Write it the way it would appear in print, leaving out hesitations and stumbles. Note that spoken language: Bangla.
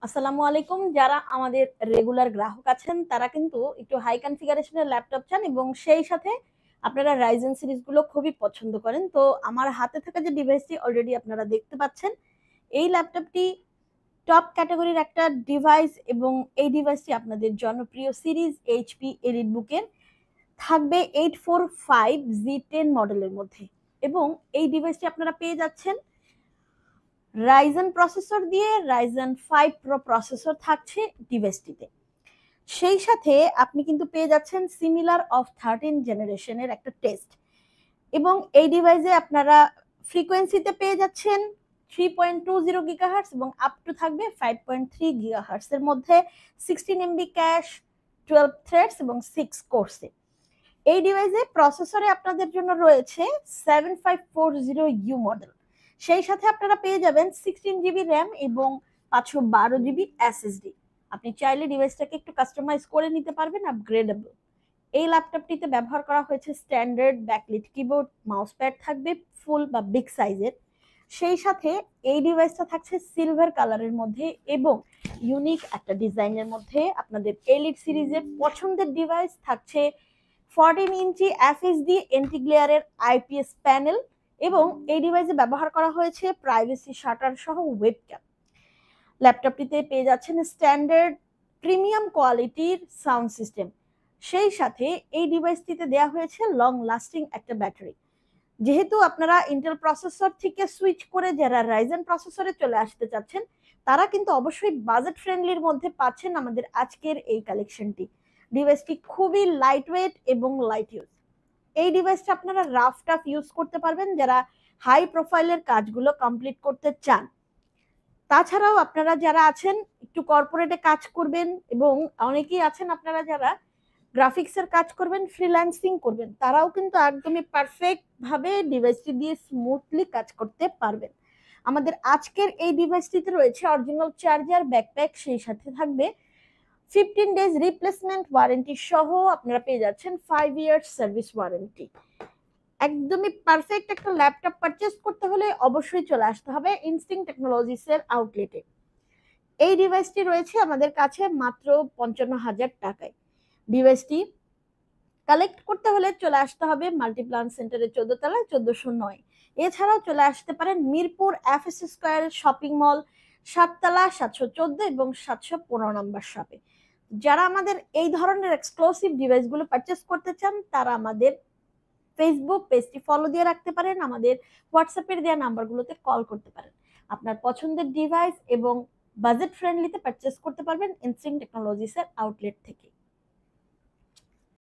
আসসালামু আলাইকুম। যারা আমাদের রেগুলার গ্রাহক আছেন তারা কিন্তু একটু হাই কনফিগারেশনের ল্যাপটপ চান এবং সেই সাথে আপনারা রাইজেন সিরিজগুলো খুবই পছন্দ করেন। তো আমার হাতে থাকা যে ডিভাইসটি অলরেডি আপনারা দেখতে পাচ্ছেন, এই ল্যাপটপটি টপ ক্যাটাগরির একটা ডিভাইস এবং এই ডিভাইসটি আপনাদের জনপ্রিয় সিরিজ এইচপি এলিট বুকের থাকবে 845 Z10 মডেলের মধ্যে। এবং এই ডিভাইসটি আপনারা পেয়ে যাচ্ছেন রাইজেন প্রসেসর দিয়ে, রাইজেন 5 প্রো প্রসেসর থাকছে ডিভাইসটিতে। সেই সাথে আপনি কিন্তু পেয়ে যাচ্ছেন সিমিলার অফ 13 জেনারেশনের একটা টেস্ট। এবং এই ডিভাইসে আপনারা ফ্রিকোয়েন্সিতে পেয়ে যাচ্ছেন 3.20 গিগাহার্টজ এবং আপ টু থাকবে 5.3 গিগাহার্টজ এর মধ্যে 16 এমবি ক্যাশ, 12 থ্রেডস এবং 6 কোরসে। এই ডিভাইসে প্রসেসরে আপনাদের জন্য রয়েছে 7540U মডেল। সেই সাথে আপনারা পেয়ে যাবেন 16 জিবি র্যাম এবং 512 জিবি এসএসডি। আপনি চাইলে ডিভাইসটাকে একটু কাস্টমাইজ করে নিতে পারবেন, আপগ্রেডেবল। এই ল্যাপটপটিতে ব্যবহার করা হয়েছে standard backlit keyboard, mouse pad থাকবে ফুল বা বিগ সাইজের। সেই সাথে এই ডিভাইসটা থাকছে সিলভার কালারের মধ্যে এবং ইউনিক একটা ডিজাইনের মধ্যে। আপনাদের এলিট সিরিজের পছন্দের ডিভাইস থাকছে 14 ইঞ্চি এফএসডি এন্টিগ্লেয়ারের আইপিএস প্যানেল এবং এই ডিভাইসে ব্যবহার করা হয়েছে প্রাইভেসি শাটার সহ ওয়েবক্যাম। ল্যাপটপটিতে পেয়ে যাচ্ছেন স্ট্যান্ডার্ড প্রিমিয়াম কোয়ালিটির সাউন্ড সিস্টেম। সেই সাথে এই ডিভাইসটিতে দেওয়া হয়েছে লং লাস্টিং একটা ব্যাটারি। যেহেতু আপনারা ইন্টেল প্রসেসর থেকে সুইচ করে যারা রাইজেন প্রসেসরে চলে আসতে চাচ্ছেন, তারা কিন্তু অবশ্যই বাজেট ফ্রেন্ডলির মধ্যে পাচ্ছেন আমাদের আজকের এই কালেকশনটি। ডিভাইসটি খুবই লাইট ওয়েট এবং লাইট ইউজ। এই ডিভাইসটা আপনারা রাফ টাফ ইউজ করতে পারবেন যারা হাই প্রোফাইলের কাজগুলো কমপ্লিট করতে চান। তাছাড়াও আপনারা যারা আছেন একটু কর্পোরেটে কাজ করবেন এবং অনেকেই আছেন আপনারা যারা গ্রাফিক্সের কাজ করবেন, ফ্রিল্যান্সিং করবেন, তারাও কিন্তু একদমই পারফেক্ট ভাবে ডিভাইসটি দিয়ে স্মুথলি কাজ করতে পারবেন। আমাদের আজকের এই ডিভাইসটিতে রয়েছে অরিজিনাল চার্জার, ব্যাকপ্যাক, সেই সাথে থাকবে 15 ডেজ রিপ্লেসমেন্ট ওয়ারেন্টি সহ আপনারা পেয়ে যাচ্ছেন 5 ইয়ার্স সার্ভিস ওয়ারেন্টি। একদমই পারফেক্ট একটা ল্যাপটপ পারচেজ করতে হলে অবশ্যই চলে আসতে হবে ইনস্টিংক্ট টেকনোলজিসের আউটলেটে। এই ডিভাইসটি রয়েছে আমাদের কাছে মাত্র 55,000 টাকায়। ডিভাইসটি কালেক্ট করতে হলে চলে আসতে হবে মাল্টিপ্লান সেন্টারের 14 তলায় 1409। এছাড়াও চলে আসতে পারেন Mirpur FS square shopping mall 7 তলা 714 এবং 715 নম্বর শপে। যারা আমাদের এই ধরনের এক্সক্লুসিভ ডিভাইসগুলো পারচেজ করতে চান তারা আমাদের ফেসবুক পেজটি ফলো দিয়ে রাখতে পারেন, আমাদের হোয়াটসঅ্যাপের দেওয়া নাম্বারগুলোতে কল করতে পারেন। আপনার পছন্দের ডিভাইস এবং বাজেট ফ্রেন্ডলিতে পারচেজ করতে পারবেন ইনস্টিংক্ট টেকনোলজিসের আউটলেট থেকে।